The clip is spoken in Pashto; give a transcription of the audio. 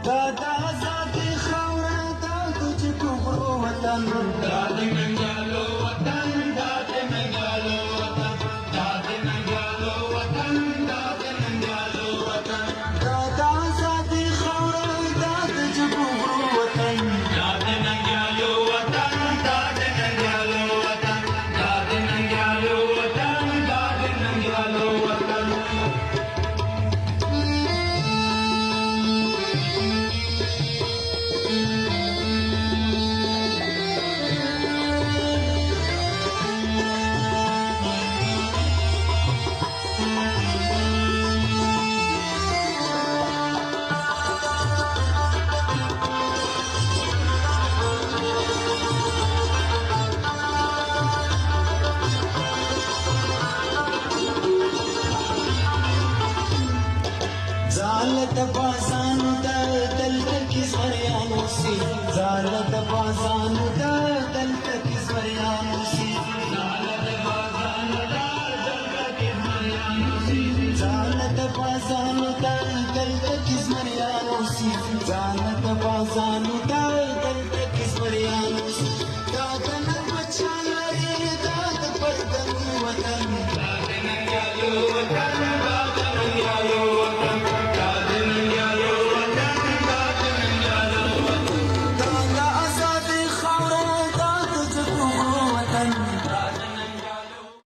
دا د آزادۍ خاوره دا د جګړو وطن دا د ننګیالو وطن دا د ننګیالو وطن دا د ننګیالو وطن دا د ننګیالو وطن دا د آزادۍ خاوره دا د جګړو وطن دا د ننګیالو وطن دا د ننګیالو وطن دا د ننګیالو وطن دا د ننګیالو وطن زالت بازانو دا دلته کې زمریانو سي زالت بازانو دا دلته کې زمریانو سي زالت بازانو دا دلته کې زمریانو سي زالت بازانو دا دلته کې زمریانو سي زالت بازانو